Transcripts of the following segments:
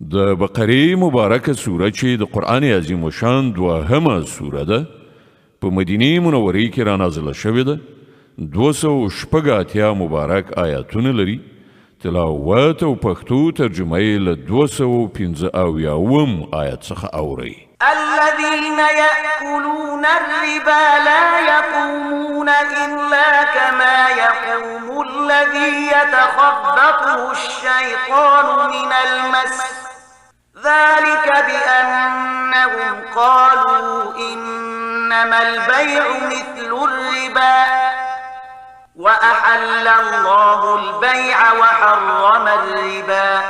د بقرې مبارکه سوره چې د قرآن عظیم الشان دوهمه سوره ده په مدینه منورې کې را نازله شوې ده 280 مبارک آیاتونه لري تلاوت او پښتو ترجمه یې له 215 آیت څخه اوري الذين يأكلون الربا لا يقومون إلا كما يقوم الذي يتخبطه الشيطان من المس ذلك بأنهم قالوا إنما البيع مثل الربا وأحل الله البيع وحرم الربا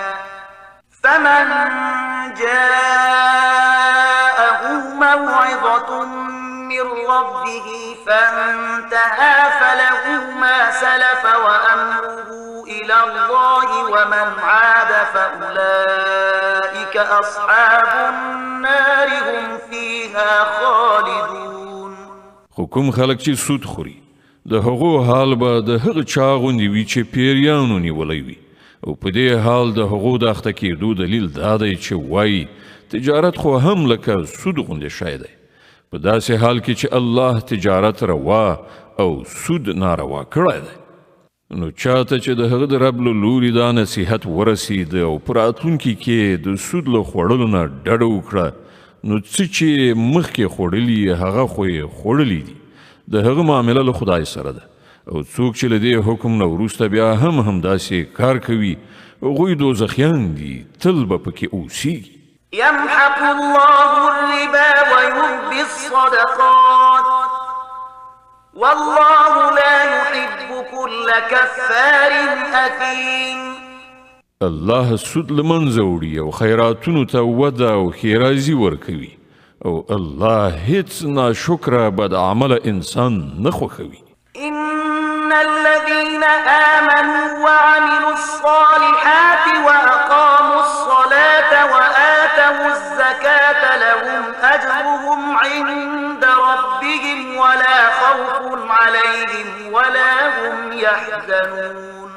فمن جاءه موعظة من ربه فانتهى فله ما سلف وأمره إلى الله ومن عاد فأولئك أصحاب النار هم فيها خالدون خو کوم خلک چې سود خوري د هغو حال به د هغه چا غوندې وي چې پیریانو نیولی وي او په دې حال د هغو د اخته کېدو دلیل دا دی چې وایي تجارت خو هم لکه سود غوندې شی دی په داسې حال کې چې الله تجارت روا او سود ناروا کړی دی نو چاته چې د هغه د رب له لوري دا نصیحت ورسید او په راتلونکي کې د سود له خوړلو نه ډډه وکړه نو څه چې مخکې خوړلي هغه خو یې خوړلي دي د هغه معامله له خدای سره ده او څوک چې له دې حکم نه وروسته بیا هم همداسې کار کوي هغوی دوزخیان دي تل به پکې اوسیږي يمحق الله الربا ويربي الصدقات والله لا يحب كل كفار أثيم الله سود لمنځه وړي او خیراتونو ته وده او ښېرازي ورکوي او الله هیڅ ناشکره بد عمل انسان نه خوښوي إن الذين آمنوا وعملوا الصالحات وأقاموا الصلاة وآتوا الزكاة لهم أجرهم عند ربهم ولا خوف عليهم ولا هم يحزنون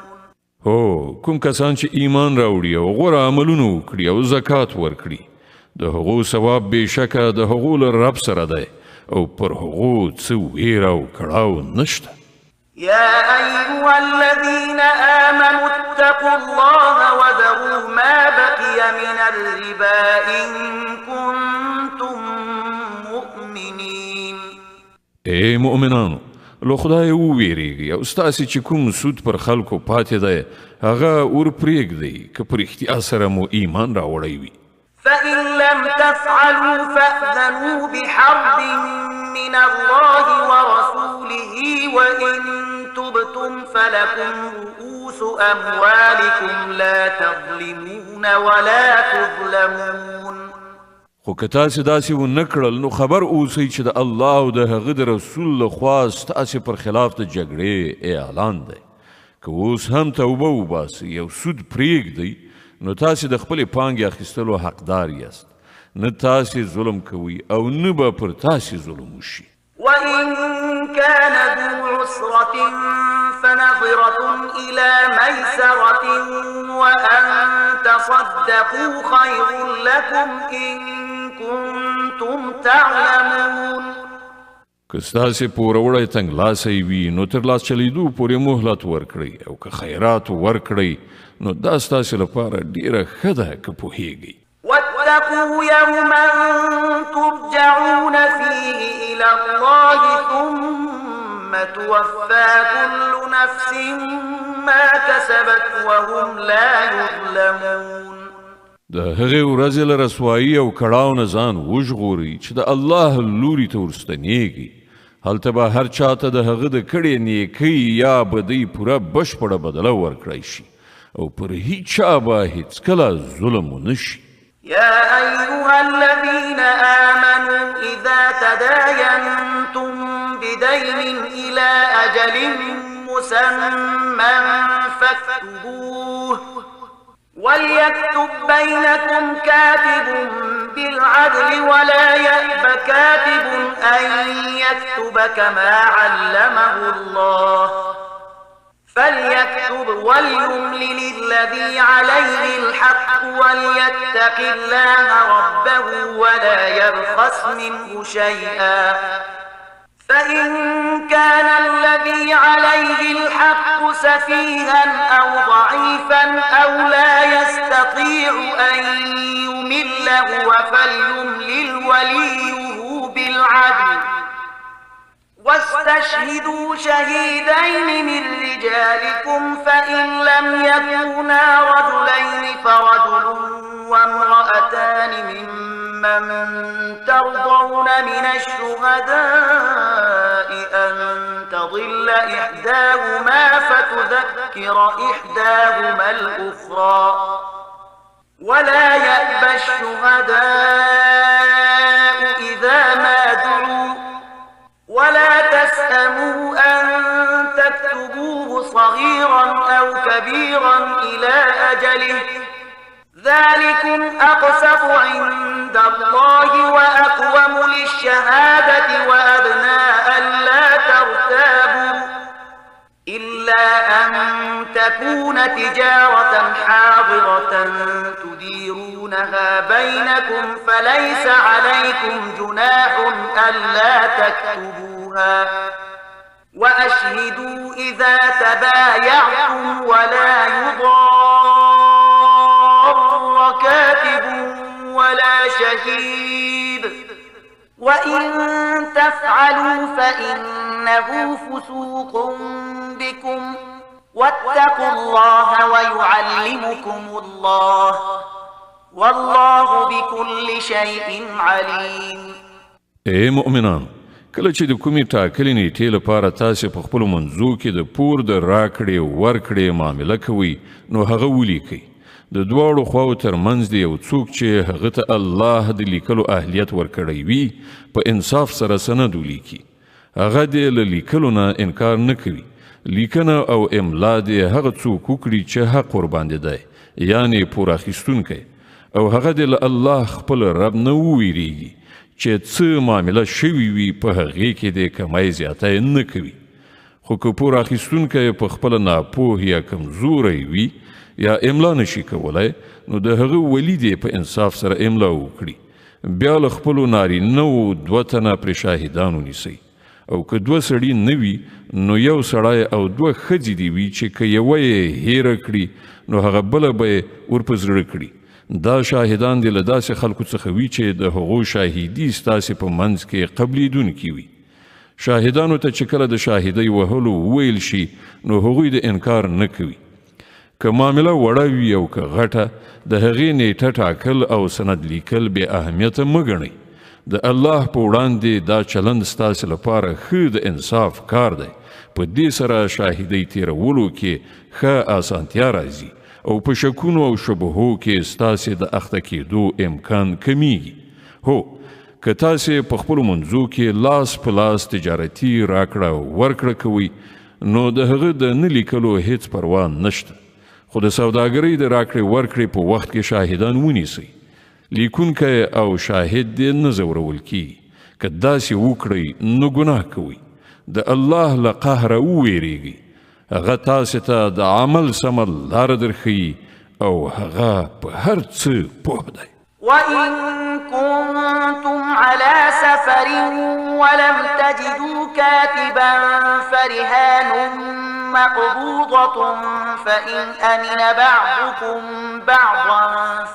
هو کوم کسان چې ایمان راوړي او غوره عملونه وکړي او زکات ورکړي د هغو ثواب بېشکه د هغو له رب سره دی او پر هغو څه ویره او کړاو نشته يا أيها الذين آمنوا اتقوا الله وذروا ما بقي من الربا إن كنتم مؤمنين اے مؤمنانو له خدای وویریږئ او ستاسې چې کوم سود پر خلکو پاتې دی هغه ور پرېږدئ که په رښتیا سره مو ایمان راوړی وي فإن لم تفعلوا فأذنوا بحرب من الله ورسوله وإن تبتم فلكم رؤوس أموالكم لا تظلمون ولا تظلمون خو که تاسې داسې ونه کړل نو خبر اوسئ چې د الله او د هغه د رسول لخوا ستاسې پر خلاف د جګړې اعلان دی که اوس هم توبه وباسئ او سود پرېږدئ نو تاسې د خپلې پانګې اخیستلو حقدار یاست نه تاسې ظلم کوئ او نه به پر تاسې ظلم وشي وإن كان ذو عسرة فنظرة إلى ميسرة وأن تصدقوا خير لكم إن كنتم تعلمون که ستاسې پوروړی تنګلاسی وي نو تر لاس چلیدو پورې مهلت ورکړئ او که خیرات ورکړئ نو دا ستاسې لپاره ډیره ښه ده که پوهیږئ واتقوا يوما ترجعون فيه إلى الله ثم توفى كل نفس ما كسبت وهم لا يظلمون د هغې ورځې له رسوایي او کړاو نه ځان وژغورئ چې د الله لوري ته ورستنیږي هلته به هر چاته د هغه د کړې نیکۍ یا بدۍ پوره بشپړه بدله ورکړی شي او پر هیچا به هیڅکله ظلم ونه شي يا أيها الذين آمنوا إذا تداينتم بدين إلى أجل مسمى فاكتبوه وليكتب بينكم كاتب بالعدل ولا يأب كاتب أن يكتب كما علمه الله فليكتب وليملل الذي عليه الحق وليتق الله ربه ولا يبخس منه شيئا فإن كان الذي عليه الحق سفيها أو ضعيفا أو لا يستطيع أن يمل هو فليملل وليه بالعدل واستشهدوا شهيدين من رجالكم فإن لم يكونا رجلين فرجل وامرأتان ممن ترضون من الشهداء أن تضل إحداهما فتذكر إحداهما الأخرى ولا يأبى الشهداء إذا ما دعوا ولا تسأموا أن تكتبوه صغيرا أو كبيرا إلى أجله ذلكم أقسط عند الله وأقوم للشهادة وأدنى ألا ترتابوا إلا أن تكون تجارة حاضرة تديرونها بينكم فليس عليكم جناح ألا تكتبوها وأشهدوا إذا تبايعتم ولا يضار كاتب ولا شهيد وإن تفعلوا فإنه فسوق بكم واتقوا الله ويعلمكم الله والله بكل شيء عليم. اے مؤمنان، کله چې د کومې ټاکلې نیټې لپاره تاسې په خپلو منځو کې د پور د راکړې ورکړې معامله کوئ نو هغه ولیکئ. د دواړو خواو ترمنځ د یو څوک چې هغه ته الله د لیکلو اهلیت ورکړی وي په انصاف سره سند ولیکي. هغه د له لیکلو نه انکار نه کوي. لیکنه او املا د هغه څوک وکړي چې حق ورباندې دی، یعنې پور اخیستونکی، او هغه د الله خپل رب نه وویریږي چې څه معامله شوي وي په هغې کې د کمای زیاتی نه کوي. خو که پور اخیستونکی په خپله ناپوه یا کمزوری وي یا املا نشي کولای نو د هغه ولی دی په انصاف سره املا وکړي. بیا له خپلو نارینهو 2 تنه پرې شاهدان ونیسئ، او که 2 سړي نه وي نو یو سړی او 2 ښځې دي وي چې که یوه یې هیره کړي نو هغه بله به یې ورپه زړه کړي. دا شاهدان دې له داسې خلکو څخه وي چې د هغو شاهدي ستاسې په منځ کې قبلېدونکي وي. شاهدانو ته چې کله د شاهدۍ وهلو وویل شي نو هغوی د انکار نه کوي. که معامله وړه وي او که غټه، د هغې نیټه ټاکل او سند لیکل بې اهمیته مه ګڼئ. د الله په وړاندې دا چلند ستاسې لپاره ښه د انصاف کار دی. په دې سره شاهدۍ تیرولو کې ښه اسانتیا راځي او په شکونو او شبهو کې ستاسې د اخته کېدو امکان کمیږي. هو، که تاسې په خپلو منځو کې لاس په لاس تجارتي راکړه ورکړه کوئ نو د هغه د نه لیکلو هیڅ پروا نشته. خو د سوداګرۍ د راکړې ورکړې په وخت کې شاهدان ونیسئ. لیکونکی او شاهد دې نه ځورول کیږي. که داسې وکړئ نو ګناه کوئ. د الله له قهره وویریږئ. هغه تاسې ته د عمل سمه لاره درښیي او هغه په هر څه پوه دی. وإن كنتم على سفر ولم تجدوا كاتبا فرهان مقبوضة فإن أمن بعضكم بعضا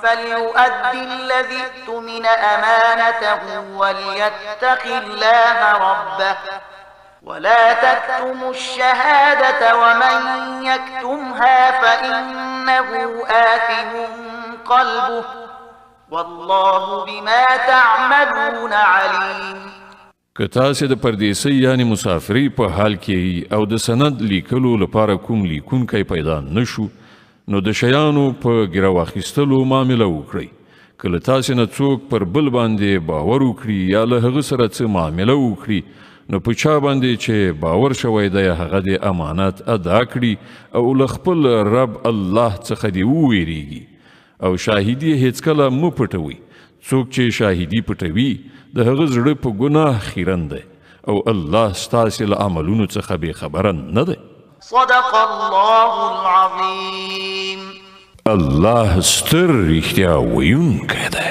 فليؤدي الذي اؤتمن أمانته وليتق الله ربه ولا تكتموا الشهادة ومن يكتمها فإنه آثم قلبه والله بما تعملون عليم. که تاسې د پردیسۍ یعنی مسافرۍ په حال کې او د سند لیکلو لپاره کوم لیکونکی پیدا نشو نو د شیانو په ګیره واخیستلو معامله وکړئ. که له تاسې نه څوک پر بل باندې باور وکړي یا له هغه سره څه معامله وکړي نو په چا باندې چې باور شوی دی هغه د امانت ادا کړي او له خپل رب الله څخه دې وویریږي. او شاهدي هیڅکله مه پټوئ. څوک چې شاهدي پټوي د هغه زړه په ګناه خیرن دی او الله ستاسې له عملونو څخه بې خبره نه دی. صدق الله العظيم. الله ستر رښتیا ویونکی دی.